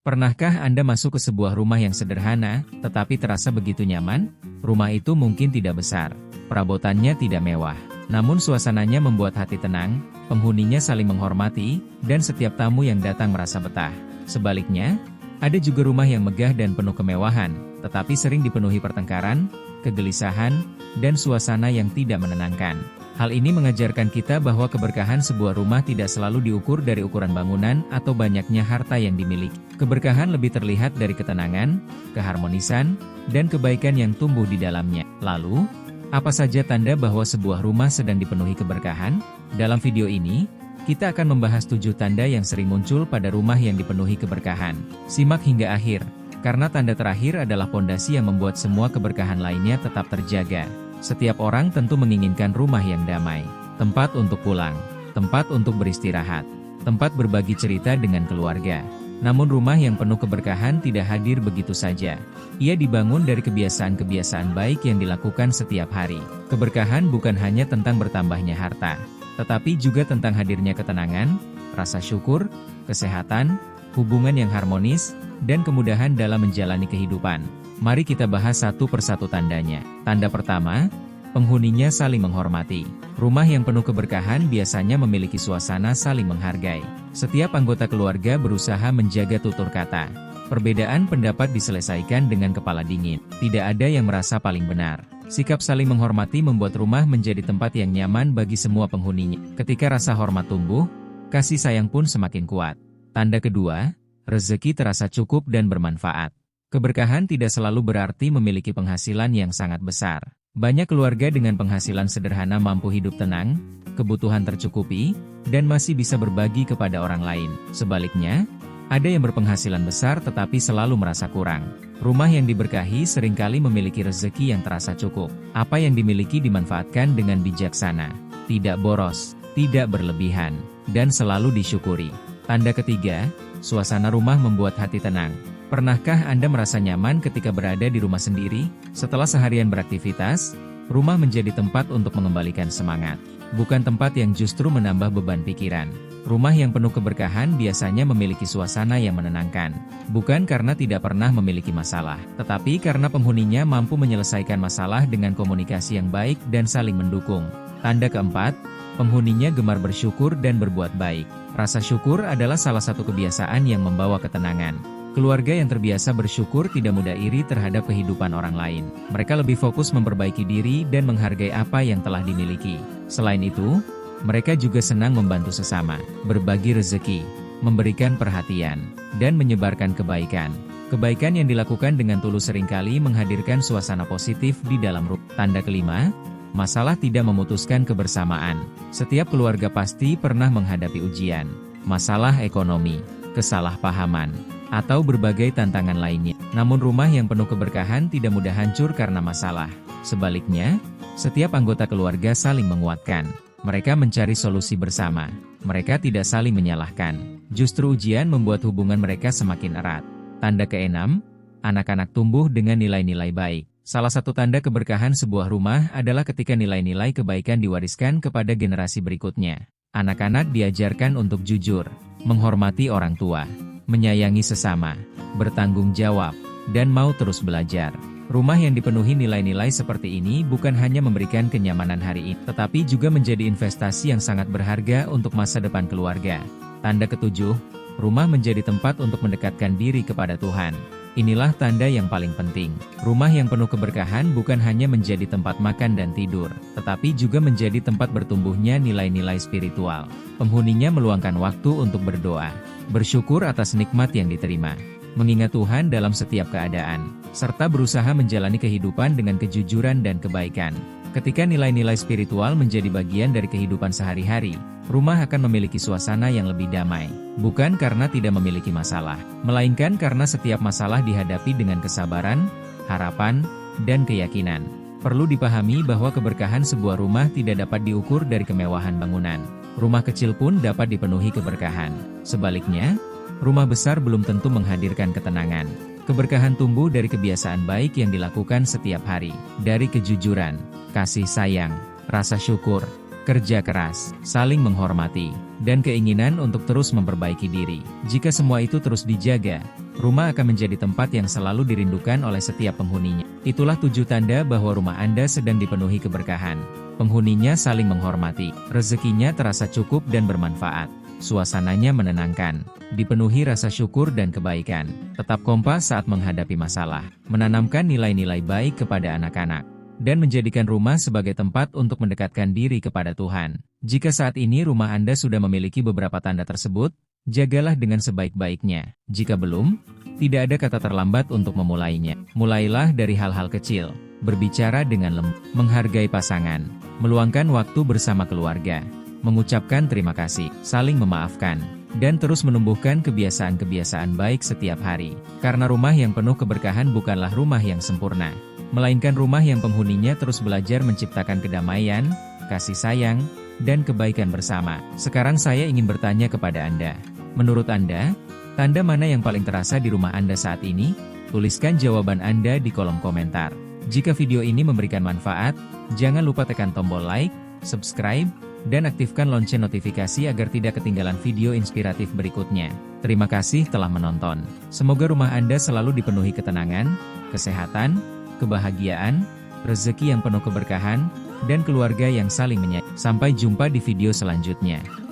Pernahkah Anda masuk ke sebuah rumah yang sederhana, tetapi terasa begitu nyaman? Rumah itu mungkin tidak besar, perabotannya tidak mewah, namun suasananya membuat hati tenang, penghuninya saling menghormati, dan setiap tamu yang datang merasa betah. Sebaliknya, ada juga rumah yang megah dan penuh kemewahan, tetapi sering dipenuhi pertengkaran, kegelisahan, dan suasana yang tidak menenangkan. Hal ini mengajarkan kita bahwa keberkahan sebuah rumah tidak selalu diukur dari ukuran bangunan atau banyaknya harta yang dimiliki. Keberkahan lebih terlihat dari ketenangan, keharmonisan, dan kebaikan yang tumbuh di dalamnya. Lalu, apa saja tanda bahwa sebuah rumah sedang dipenuhi keberkahan? Dalam video ini, kita akan membahas 7 tanda yang sering muncul pada rumah yang dipenuhi keberkahan. Simak hingga akhir, karena tanda terakhir adalah pondasi yang membuat semua keberkahan lainnya tetap terjaga. Setiap orang tentu menginginkan rumah yang damai, tempat untuk pulang, tempat untuk beristirahat, tempat berbagi cerita dengan keluarga. Namun rumah yang penuh keberkahan tidak hadir begitu saja. Ia dibangun dari kebiasaan-kebiasaan baik yang dilakukan setiap hari. Keberkahan bukan hanya tentang bertambahnya harta, tetapi juga tentang hadirnya ketenangan, rasa syukur, kesehatan, hubungan yang harmonis, dan kemudahan dalam menjalani kehidupan. Mari kita bahas satu persatu tandanya. Tanda pertama, penghuninya saling menghormati. Rumah yang penuh keberkahan biasanya memiliki suasana saling menghargai. Setiap anggota keluarga berusaha menjaga tutur kata. Perbedaan pendapat diselesaikan dengan kepala dingin. Tidak ada yang merasa paling benar. Sikap saling menghormati membuat rumah menjadi tempat yang nyaman bagi semua penghuninya. Ketika rasa hormat tumbuh, kasih sayang pun semakin kuat. Tanda kedua, rezeki terasa cukup dan bermanfaat. Keberkahan tidak selalu berarti memiliki penghasilan yang sangat besar. Banyak keluarga dengan penghasilan sederhana mampu hidup tenang, kebutuhan tercukupi, dan masih bisa berbagi kepada orang lain. Sebaliknya, ada yang berpenghasilan besar tetapi selalu merasa kurang. Rumah yang diberkahi seringkali memiliki rezeki yang terasa cukup. Apa yang dimiliki dimanfaatkan dengan bijaksana, tidak boros, tidak berlebihan, dan selalu disyukuri. Tanda ketiga, suasana rumah membuat hati tenang. Pernahkah Anda merasa nyaman ketika berada di rumah sendiri? Setelah seharian beraktivitas, rumah menjadi tempat untuk mengembalikan semangat. Bukan tempat yang justru menambah beban pikiran. Rumah yang penuh keberkahan biasanya memiliki suasana yang menenangkan. Bukan karena tidak pernah memiliki masalah, tetapi karena penghuninya mampu menyelesaikan masalah dengan komunikasi yang baik dan saling mendukung. Tanda keempat, penghuninya gemar bersyukur dan berbuat baik. Rasa syukur adalah salah satu kebiasaan yang membawa ketenangan. Keluarga yang terbiasa bersyukur tidak mudah iri terhadap kehidupan orang lain. Mereka lebih fokus memperbaiki diri dan menghargai apa yang telah dimiliki. Selain itu, mereka juga senang membantu sesama, berbagi rezeki, memberikan perhatian, dan menyebarkan kebaikan. Kebaikan yang dilakukan dengan tulus seringkali menghadirkan suasana positif di dalam rumah. Tanda kelima, masalah tidak memutuskan kebersamaan. Setiap keluarga pasti pernah menghadapi ujian, masalah ekonomi, kesalahpahaman, atau berbagai tantangan lainnya. Namun rumah yang penuh keberkahan tidak mudah hancur karena masalah. Sebaliknya, setiap anggota keluarga saling menguatkan. Mereka mencari solusi bersama. Mereka tidak saling menyalahkan. Justru ujian membuat hubungan mereka semakin erat. Tanda keenam, anak-anak tumbuh dengan nilai-nilai baik. Salah satu tanda keberkahan sebuah rumah adalah ketika nilai-nilai kebaikan diwariskan kepada generasi berikutnya. Anak-anak diajarkan untuk jujur, menghormati orang tua, menyayangi sesama, bertanggung jawab, dan mau terus belajar. Rumah yang dipenuhi nilai-nilai seperti ini bukan hanya memberikan kenyamanan hari ini, tetapi juga menjadi investasi yang sangat berharga untuk masa depan keluarga. Tanda ketujuh, rumah menjadi tempat untuk mendekatkan diri kepada Tuhan. Inilah tanda yang paling penting. Rumah yang penuh keberkahan bukan hanya menjadi tempat makan dan tidur, tetapi juga menjadi tempat bertumbuhnya nilai-nilai spiritual. Penghuninya meluangkan waktu untuk berdoa, bersyukur atas nikmat yang diterima, mengingat Tuhan dalam setiap keadaan, serta berusaha menjalani kehidupan dengan kejujuran dan kebaikan. Ketika nilai-nilai spiritual menjadi bagian dari kehidupan sehari-hari, rumah akan memiliki suasana yang lebih damai. Bukan karena tidak memiliki masalah, melainkan karena setiap masalah dihadapi dengan kesabaran, harapan, dan keyakinan. Perlu dipahami bahwa keberkahan sebuah rumah tidak dapat diukur dari kemewahan bangunan. Rumah kecil pun dapat dipenuhi keberkahan. Sebaliknya, rumah besar belum tentu menghadirkan ketenangan. Keberkahan tumbuh dari kebiasaan baik yang dilakukan setiap hari, dari kejujuran, kasih sayang, rasa syukur, kerja keras, saling menghormati, dan keinginan untuk terus memperbaiki diri. Jika semua itu terus dijaga, Rumah akan menjadi tempat yang selalu dirindukan oleh setiap penghuninya. Itulah 7 tanda bahwa rumah Anda sedang dipenuhi keberkahan. Penghuninya saling menghormati, rezekinya terasa cukup dan bermanfaat. Suasananya menenangkan, dipenuhi rasa syukur dan kebaikan. Tetap kompas saat menghadapi masalah, menanamkan nilai-nilai baik kepada anak-anak, dan menjadikan rumah sebagai tempat untuk mendekatkan diri kepada Tuhan. Jika saat ini rumah Anda sudah memiliki beberapa tanda tersebut, jagalah dengan sebaik-baiknya. Jika belum, tidak ada kata terlambat untuk memulainya. Mulailah dari hal-hal kecil, berbicara dengan lembut, menghargai pasangan, meluangkan waktu bersama keluarga, mengucapkan terima kasih, saling memaafkan, dan terus menumbuhkan kebiasaan-kebiasaan baik setiap hari. Karena rumah yang penuh keberkahan bukanlah rumah yang sempurna, melainkan rumah yang penghuninya terus belajar menciptakan kedamaian, kasih sayang, dan kebaikan bersama. Sekarang saya ingin bertanya kepada Anda. Menurut Anda, tanda mana yang paling terasa di rumah Anda saat ini? Tuliskan jawaban Anda di kolom komentar. Jika video ini memberikan manfaat, jangan lupa tekan tombol like, subscribe, dan aktifkan lonceng notifikasi agar tidak ketinggalan video inspiratif berikutnya. Terima kasih telah menonton. Semoga rumah Anda selalu dipenuhi ketenangan, kesehatan, kebahagiaan, rezeki yang penuh keberkahan, dan keluarga yang saling menyayangi. Sampai jumpa di video selanjutnya.